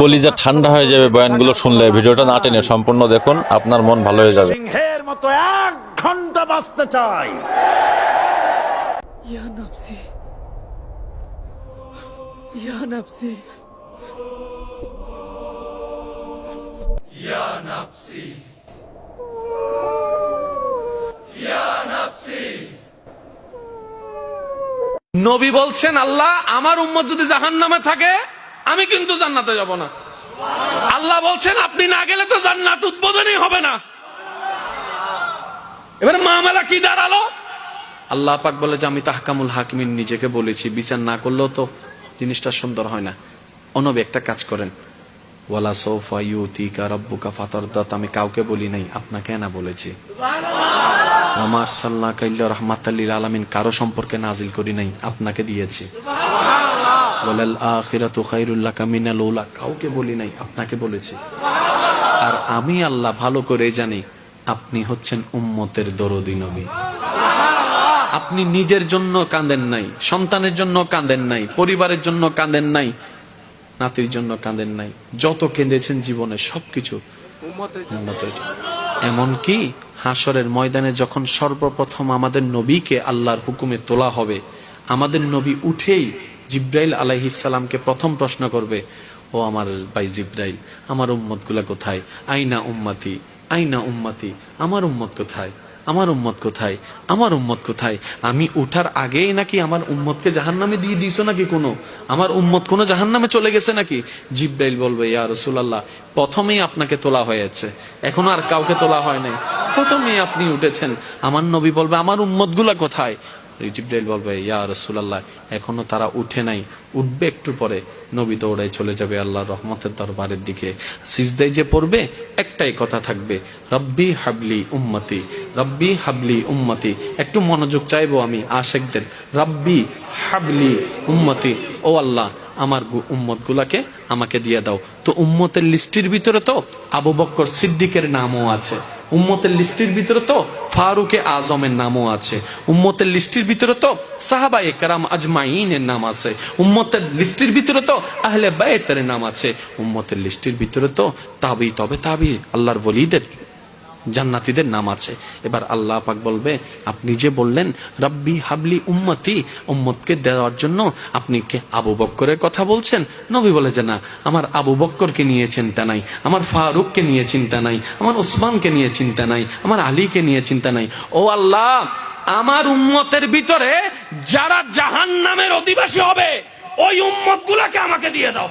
কলিজা ঠান্ডা হয়ে যাবে বয়ানগুলো শুনলে। ভিডিওটা না টেনে সম্পূর্ণ দেখুন, আপনার মন ভালো হয়ে যাবে। সিংহের মতো 1 ঘন্টা বাঁচতে চাই। ইয়া নাফসি, ইয়া নাফসি, ইয়া নাফসি, ইয়া নাফসি। নবী বলছেন, আল্লাহ আমার উম্মত যদি জাহান্নামে থাকে আমি কিন্তু জান্নাতে যাব না। আল্লাহ বলছেন আপনি না গেলে তো জান্নাত উদ্বোধনই হবে না। এবারে মামলা কি দাঁড়ালো? আল্লাহ পাক বলে যে আমি তাহকামুল হাকিমিন নিজেকে বলেছি, বিচার না করলেও তো জিনিসটা সুন্দর হয় না। অনবী একটা কাজ করেন, ওয়ালা সাউফা ইউতিকা রাব্বুকা ফাতারদা, আমি কাউকে বলি নাই, আপনাকে না বলেছি। ওমা আরসালনাকা ইল্লা রাহমাতাল লিল আলামিন, কারো সম্পর্কে নাজিল করি নাই, আপনাকে দিয়েছি। ওয়ালাল আখিরাতু খায়রুল লাকা মিনাল উলা, কাউকে বলি নাই, আপনাকে বলেছি। আর আমি আল্লাহ ভালো করে জানি আপনি হচ্ছেন উম্মতের দরদি নবী। আপনি নিজের জন্য কাঁদেন নাই, সন্তানের জন্য কাঁদেন নাই, পরিবারের জন্য কাঁদেন নাই, নাতির জন্য কাঁদেন নাই, যত কেঁদেছেন জীবনে সবকিছু উম্মতের জন্য। এমনকি হাসরের ময়দানে যখন সর্বপ্রথম আমাদের নবীকে আল্লাহর হুকুমে তোলা হবে, আমাদের নবী উঠেই জিব্রাইল আলাইহিস সালামকে প্রথম প্রশ্ন করবে, ও আমার ভাই জিব্রাইল, আমার উম্মত গুলা কোথায়? আইনা উম্মতি, আইনা উম্মতি, আমার উম্মত কোথায়, আমার উম্মত কোথায়, আমার উম্মত কোথায়? আমি উঠার আগেই নাকি আমার উম্মতকে জাহান্নামে দিয়ে দিয়েছো নাকি? কোনো আমার উম্মত কোনো জাহান্নামে চলে গেছে নাকি? জিব্রাইল বলবে, ইয়া রাসূলুল্লাহ, প্রথমেই আপনাকে তোলা হয়েছে, এখনো আর কাউকে তোলা হয় নাই, প্রথমেই আপনি উঠেছেন। আমার নবী বলবে, আমার উম্মত গুলা কোথায়? জিব্রাইল বলবে, ইয়া রাসূলুল্লাহ, এখনো তারা উঠে নাই, উঠবে একটু পরে। নবী দৌড়ায় চলে যাবে আল্লাহর রহমতের দরবারের দিকে। সিজদায় যে পড়বে একটাই কথা থাকবে, রব্বি হাবলি উম্মতি, রব্বি হাবলি উম্মতি। একটু মনোযোগ চাইবো আমি আশেকদের, রব্বি হাবলি উম্মতি, ও আল্লাহ আমার উম্মত গুলাকে আমাকে দিয়ে দাও। তো উম্মতের লিস্টির ভিতরে তো আবু বকর সিদ্দিকের নামও আছে, উম্মতের লিস্টির ভিতরে তো ফারুকে আজমের নামও আছে, উম্মতের লিস্টির ভিতরে তো সাহাবায়ে কেরাম আজমাইনের নাম আছে, উম্মতের লিস্টির ভিতরে তো আহলে বাইতের নাম আছে, উম্মতের লিস্টির ভিতরে তো তাবি তবে তাবি আল্লাহর ওলিদের জান্নাতীদের নাম আছে। এবার আল্লাহ পাক বলবে, আপনি যে বললেন রব্বি হাবলি উম্মতি, উম্মতকে দেওয়ার জন্য আপনি কে আবু বকরের কথা বলছেন? নবী বলে যে না, আমার আবু বকরকে নিয়ে চিন্তা নাই, আমার ফারুককে নিয়ে চিন্তা নাই, আমার ওসমানকে নিয়ে চিন্তা নাই, আমার আলীকে নিয়ে চিন্তা নাই। ও আল্লাহ, আমার উম্মতের ভিতরে যারা জাহান্নামের অধিবাসী হবে ওই উম্মত গুলাকে আমাকে দিয়ে দাও।